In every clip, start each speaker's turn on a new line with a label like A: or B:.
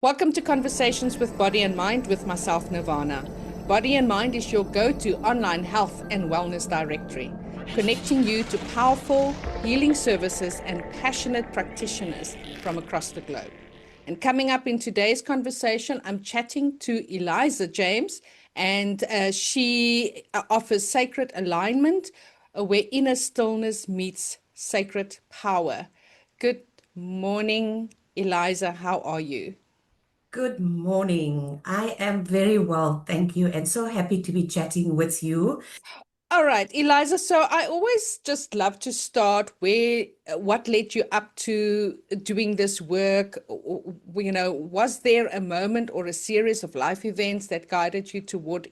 A: Welcome to Conversations with Body and Mind with myself, Nirvana. Body and Mind is your go-to online health and wellness directory, connecting you to powerful healing services and passionate practitioners from across the globe. And coming up in today's conversation, I'm chatting to Eliza James, and she offers sacred alignment, where inner stillness meets sacred power. Good morning, Eliza. How are you?
B: Good morning. I am very well, thank you, and so happy to be chatting with you.
A: All right, Eliza. So I always just love to start where, what led you up to doing this work? Was there a moment or a series of life events that guided you towards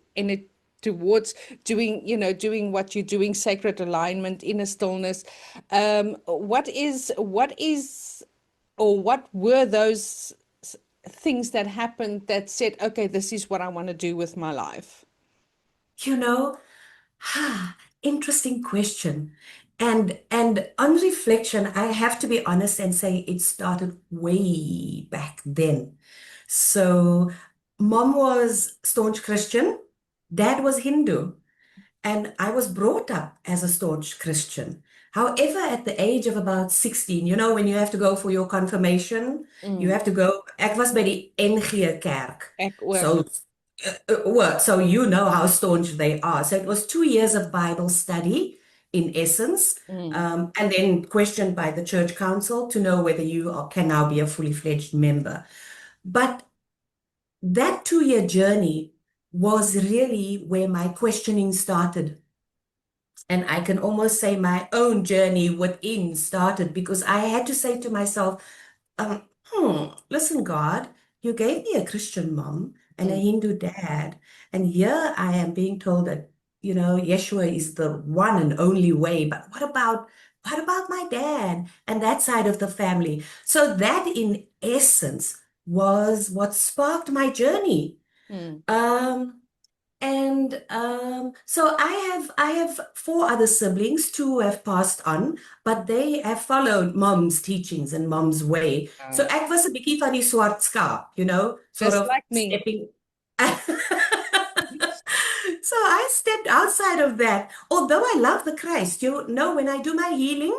A: doing what you're doing, sacred alignment, inner stillness? What were those things that happened that said, okay, this is what I want to do with my life?
B: You know, interesting question. And on reflection, I have to be honest and say it started way back then. So, mom was staunch Christian, dad was Hindu. And I was brought up as a staunch Christian. However, at the age of about 16, when you have to go for your confirmation, you
A: Mm.
B: have to go. Ek was by die NG Kerk.
A: Ek ook.
B: So, so you know how staunch they are. So it was 2 years of Bible study in essence,
A: Mm.
B: and then questioned by the church council to know whether can now be a fully fledged member. But that 2 year journey was really where my questioning started. And I can almost say my own journey within started because I had to say to myself, listen, God, you gave me a Christian mom and a
A: Mm.
B: Hindu dad. And here I am being told that, Yeshua is the one and only way. But what about my dad and that side of the family? So that in essence was what sparked my journey.
A: Mm.
B: Um, and so I have four other siblings. Two have passed on, but they have followed mom's teachings and mom's way. So
A: Oh.
B: ek was 'n bietjie van die swart skaap, sort
A: Just
B: of
A: like me.
B: stepping. So I stepped outside of that. Although I love the Christ, when I do my healing,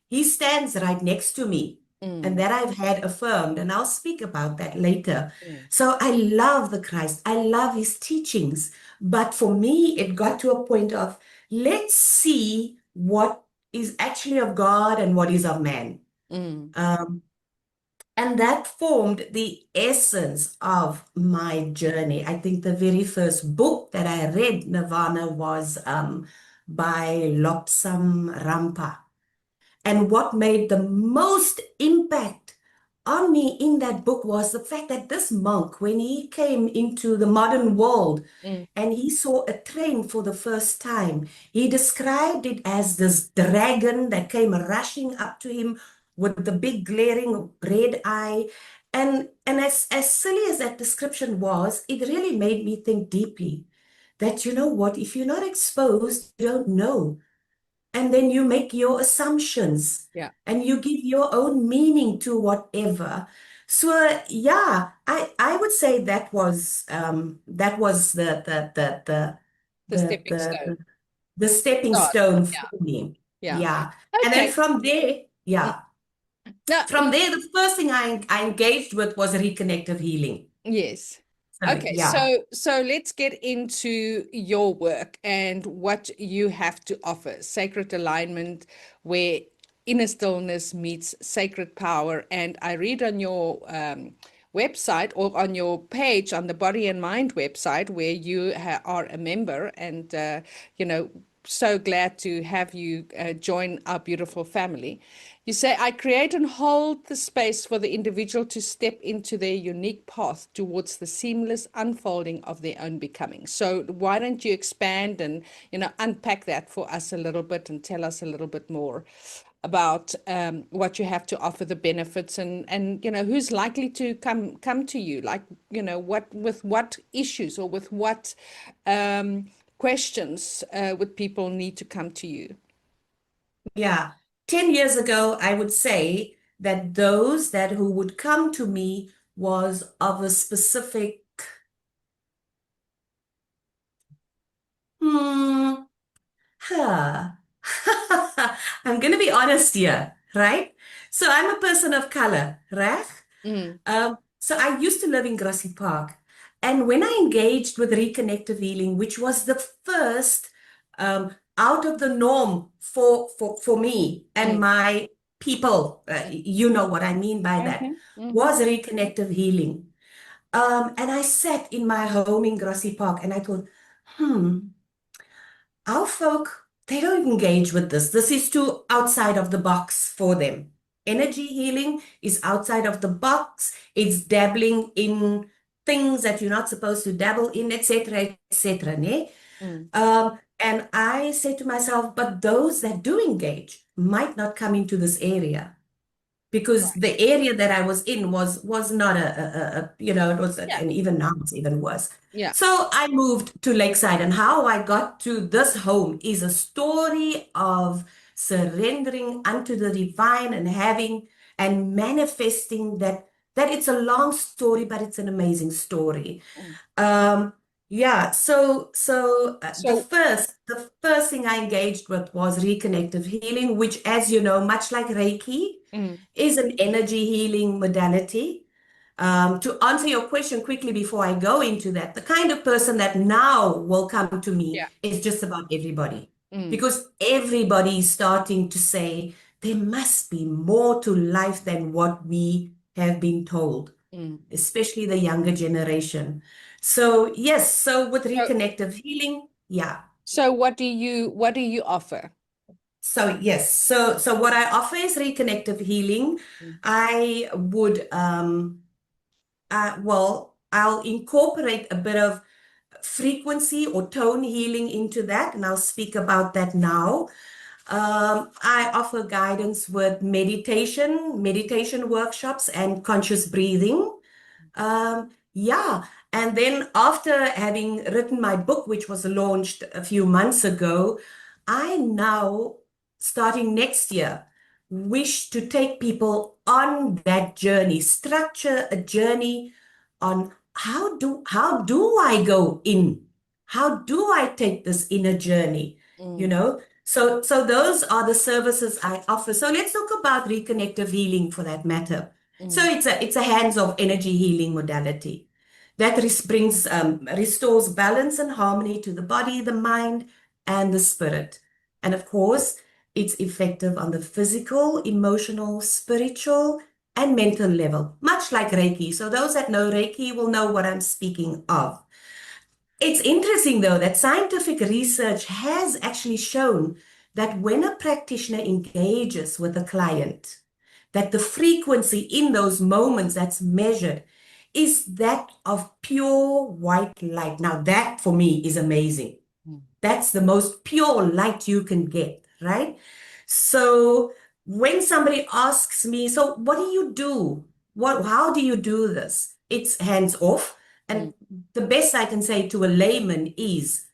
B: he stands right next to me. And
A: Mm.
B: that I've had affirmed, and I'll speak about that later.
A: Mm.
B: So I love the Christ. I love his teachings. But for me, it got to a point of let's see what is actually of God and what is of man.
A: Mm.
B: Um, and that formed the essence of my journey. I think the very first book that I read, Nirvana, was by Lobsam Rampa. And what made the most impact on me in that book was the fact that this monk, when he came into the modern world
A: Mm.
B: and he saw a train for the first time, he described it as this dragon that came rushing up to him with the big glaring red eye. And as silly as that description was, it really made me think deeply that, you know what, if you're not exposed, you don't know. And then you make your assumptions
A: Yeah.
B: and you give your own meaning to whatever. So yeah, I would say that was
A: The
B: the
A: stepping
B: the
A: stone.
B: the, the stepping
A: Start.
B: stone for
A: Yeah.
B: me.
A: Yeah.
B: Yeah. And then
A: Okay.
B: from there,
A: Mm.
B: yeah.
A: No,
B: From there, the first thing I engaged with was reconnective healing.
A: yes.
B: So
A: Okay,
B: yeah.
A: so let's get into your work and what you have to offer. Sacred alignment, where inner stillness meets sacred power. And I read on your website or on your page on the Body and Mind website where you are a member, and so glad to have you join our beautiful family. You say, I create and hold the space for the individual to step into their unique path towards the seamless unfolding of their own becoming. So why don't you expand and, unpack that for us a little bit and tell us a little bit more about what you have to offer, the benefits, and who's likely to come to you, like, what issues or with what questions would people need to come to you?
B: Yeah. 10 years ago, I would say that those that who would come to me was of a specific, hmm, huh. I'm going to be honest here, right? So I'm a person of color, right?
A: Mm,
B: So I used to live in Grassy Park. And when I engaged with reconnective healing, which was the first out of the norm for me and
A: mm,
B: my people, you know what I mean by that,
A: mm-hmm, mm-hmm.
B: was reconnective healing. And I sat in my home in Grassy Park and I thought, hmm, our folk, they don't engage with this. This is too outside of the box for them. Energy healing is outside of the box. It's dabbling in things that you're not supposed to dabble in, etc., etc. Ne?
A: Mm,
B: And I say to myself, but those that do engage might not come into this area because
A: right.
B: the area that I was in was not you know, it was,
A: Yeah,
B: and even now it's even worse.
A: yeah.
B: So I moved to Lakeside, and how I got to this home is a story of surrendering unto the divine and having and manifesting that it's a long story, but it's an amazing story.
A: Mm.
B: Um, yeah,
A: So,
B: the first thing I engaged with was reconnective healing, which, as you know, much like Reiki,
A: mm,
B: is an energy healing modality. To answer your question quickly before I go into that, the kind of person that now will come to me
A: yeah.
B: is just about everybody,
A: Mm,
B: because everybody is starting to say there must be more to life than what we have been told,
A: mm.
B: especially the younger generation. So, yes, so with
A: So,
B: reconnective healing, yeah.
A: so what do you offer?
B: So yes, so what I offer is reconnective healing.
A: Mm,
B: I would well, I'll incorporate a bit of frequency or tone healing into that, and I'll speak about that now. I offer guidance with meditation workshops, and conscious breathing. Yeah. And then after having written my book, which was launched a few months ago, I now, starting next year, wish to take people on that journey, structure a journey on how do I go in? How do I take this inner journey? You
A: mm,
B: know? So those are the services I offer. So let's talk about reconnective healing for that matter. So
A: mm,
B: it's a hands-off energy healing modality that restores balance and harmony to the body, the mind, and the spirit. And of course, it's effective on the physical, emotional, spiritual, and mental level, much like Reiki. So those that know Reiki will know what I'm speaking of. It's interesting, though, that scientific research has actually shown that when a practitioner engages with a client, that the frequency in those moments that's measured is that of pure white light. Now, that for me is amazing.
A: mm,
B: That's the most pure light you can get, right? So when somebody asks me, so what do you do? How do you do this? It's hands off.
A: mm,
B: And the best I can say to a layman is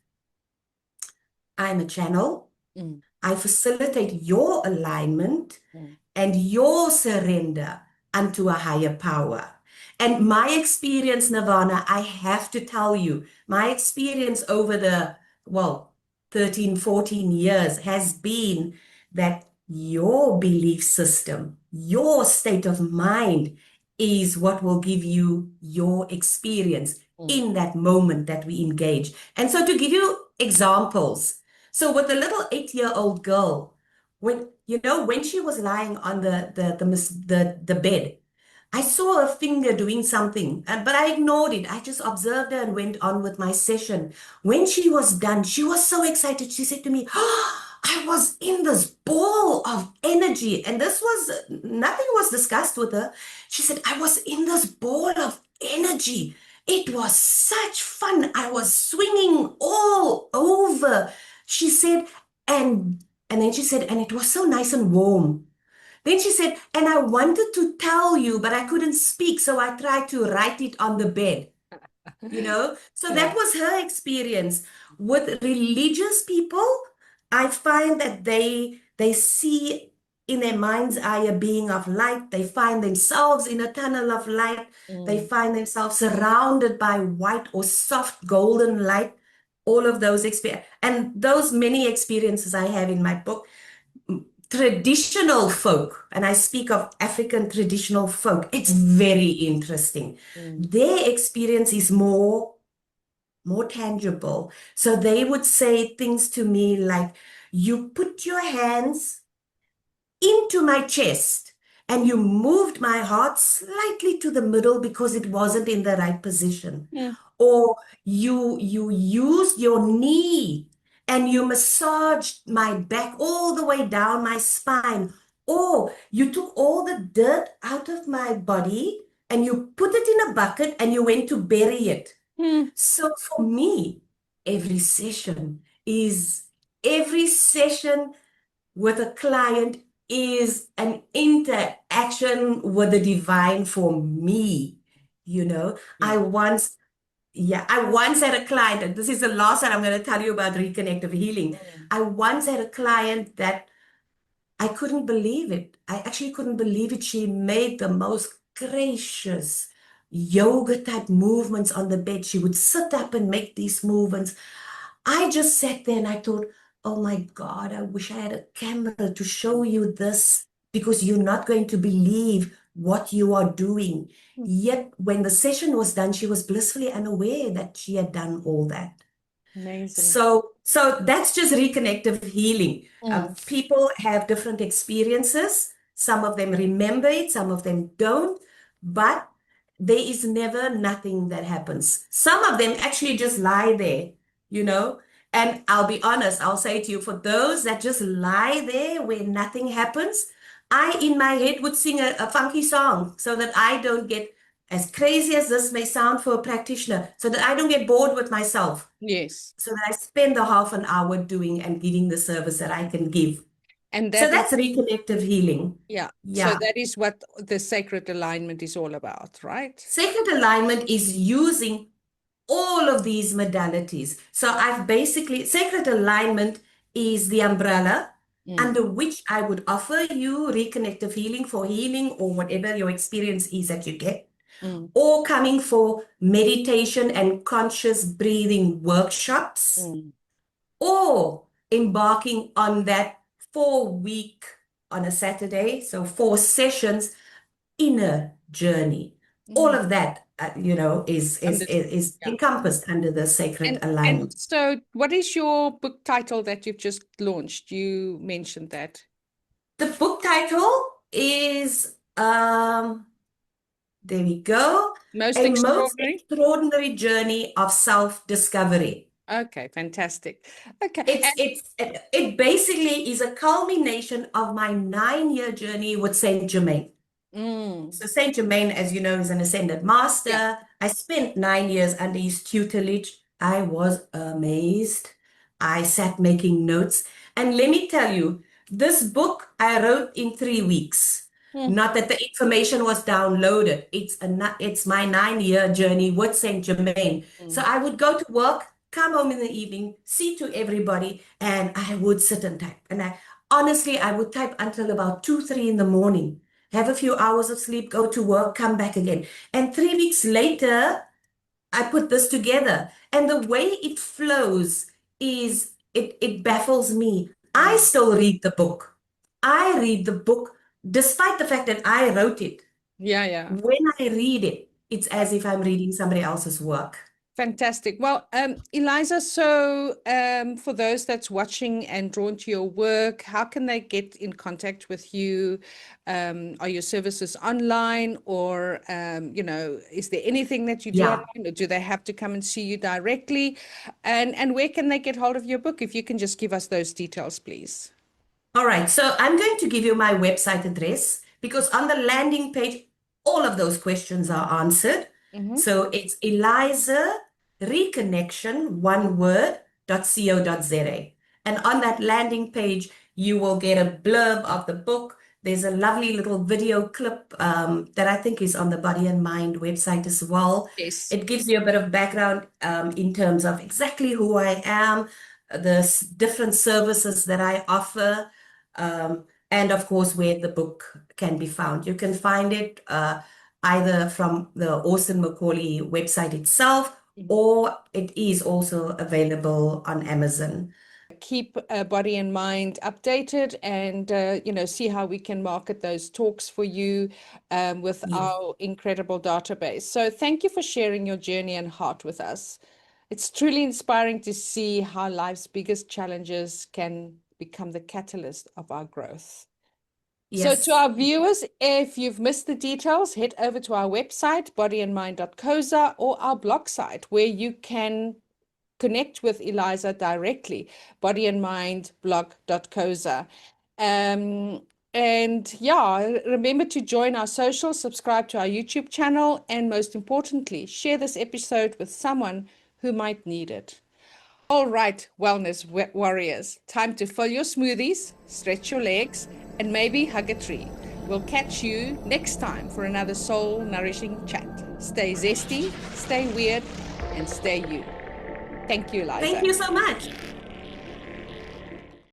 B: I'm a channel.
A: mm,
B: I facilitate your alignment
A: mm,
B: and your surrender unto a higher power. And my experience, Nirvana, I have to tell you, my experience over the, well, 13, 14 years has been that your belief system, your state of mind is what will give you your experience
A: mm,
B: in that moment that we engage. And so to give you examples, so with the little 8-year-old girl, when she was lying on the bed, I saw her finger doing something, but I ignored it. I just observed her and went on with my session. When she was done, she was so excited. She said to me, "Oh, I was in this ball of energy." And this was nothing was discussed with her. She said, "I was in this ball of energy. It was such fun. I was swinging all over." She said, and then she said, "And it was so nice and warm." Then she said, "And I wanted to tell you, but I couldn't speak, so I tried to write it on the bed." So that
A: yeah.
B: was her experience. With religious people, I find that they see. in their mind's eye a being of light. They find themselves in a tunnel of light. They
A: Mm,
B: find themselves surrounded by white or soft golden light. All of those experiences, and those many experiences I have in my book. Traditional folk, and I speak of African traditional folk, it's very interesting.
A: mm,
B: Their experience is more tangible. So they would say things to me like, you put your hands into my chest and you moved my heart slightly to the middle because it wasn't in the right position.
A: mm,
B: Or you used your knee and you massaged my back all the way down my spine. Or you took all the dirt out of my body and you put it in a bucket and you went to bury it.
A: mm,
B: So for me, every session is every session with a client is an interaction with the divine for me. You know,
A: yeah.
B: I once had a client, and this is the last that I'm going to tell you about reconnective healing.
A: Mm,
B: I once had a client that I couldn't believe it. I actually couldn't believe it. She made the most gracious yoga type movements on the bed. She would sit up and make these movements. I just sat there and I thought, oh my God, I wish I had a camera to show you this because you're not going to believe what you are doing.
A: mm,
B: Yet, when the session was done, she was blissfully unaware that she had done all that.
A: amazing.
B: So that's just reconnective healing.
A: Mm,
B: People have different experiences. Some of them remember it, some of them don't, but there is never nothing that happens. Some of them actually just lie there, you know. And I'll be honest, I'll say to you, for those that just lie there where nothing happens, I in my head would sing a funky song so that I don't get, as crazy as this may sound for a practitioner, so that I don't get bored with myself,
A: yes.
B: so that I spend the half an hour doing and giving the service that I can give.
A: And
B: So
A: that is,
B: that's reconnective healing.
A: yeah. So
B: Yeah.
A: that is what the sacred alignment is all about, right?
B: Sacred alignment is using all of these modalities. So I've basically, sacred alignment is the umbrella
A: Mm,
B: under which I would offer you reconnective healing for healing or whatever your experience is that you get,
A: mm,
B: or coming for meditation and conscious breathing workshops,
A: mm,
B: or embarking on that 4 week on a Saturday, so 4 sessions, inner journey. All
A: mm.
B: of that, is is is,
A: Understood.
B: is
A: Yeah.
B: encompassed under the sacred
A: And
B: alignment.
A: so what is your book title that you've just launched? You mentioned that.
B: The book title is there we go,
A: Most
B: A Most
A: extraordinary.
B: Extraordinary Journey of Self-Discovery.
A: Okay, fantastic. Okay.
B: It basically is a culmination of my 9 year journey with Saint Germain.
A: Mm,
B: So Saint Germain, as you know, is an ascended
A: yeah.
B: master. I spent 9 years under his tutelage. I was amazed. I sat making notes. And let me tell you, this book I wrote in 3 weeks.
A: Mm,
B: Not that the information was downloaded. It's my 9 year journey with Saint Germain. So
A: mm.
B: I would go to work, come home in the evening, see to everybody, and I would sit and type. And honestly, I would type until about 2, 3 in the morning, have a few hours of sleep, go to work, come back again. And 3 weeks later, I put this together. And the way it flows it baffles me. I
A: Mm.
B: still read the book. I read the book despite the fact that I wrote it.
A: Yeah, yeah.
B: When I read it, it's as if I'm reading somebody else's work.
A: Fantastic. Well, Eliza, so for those that's watching and drawn to your work, how can they get in contact with you? Are your services online or, is there anything that you do
B: Yeah.
A: online or do they have to come and see you directly? And where can they get hold of your book? If you can just give us those details, please.
B: All right, so I'm going to give you my website address because on the landing page, all of those questions are answered.
A: Mm-hmm.
B: So it's Eliza Reconnection, one word, .co.za. And on that landing page, you will get a blurb of the book. There's a lovely little video clip that I think is on the Body and Mind website as well.
A: Yes.
B: It gives you a bit of background in terms of exactly who I am, the different services that I offer, and of course, where the book can be found. You can find it either from the Austin Macaulay website itself, or it is also available on Amazon.
A: Keep Body and Mind updated, and see how we can market those talks for you with
B: Yes.
A: our incredible database. So thank you for sharing your journey and heart with us. It's truly inspiring to see how life's biggest challenges can become the catalyst of our growth. So to
B: Yes.
A: our viewers, if you've missed the details, head over to our website, bodyandmind.coza, or our blog site, where you can connect with Eliza directly, bodyandmindblog.coza. And yeah, remember to join our socials, subscribe to our YouTube channel, and most importantly, share this episode with someone who might need it. All right, wellness warriors, time to fill your smoothies, stretch your legs, and maybe hug a tree. We'll catch you next time for another soul nourishing chat. Stay zesty, stay weird, and stay you. Thank you,
B: Thank
A: Eliza.
B: you so much.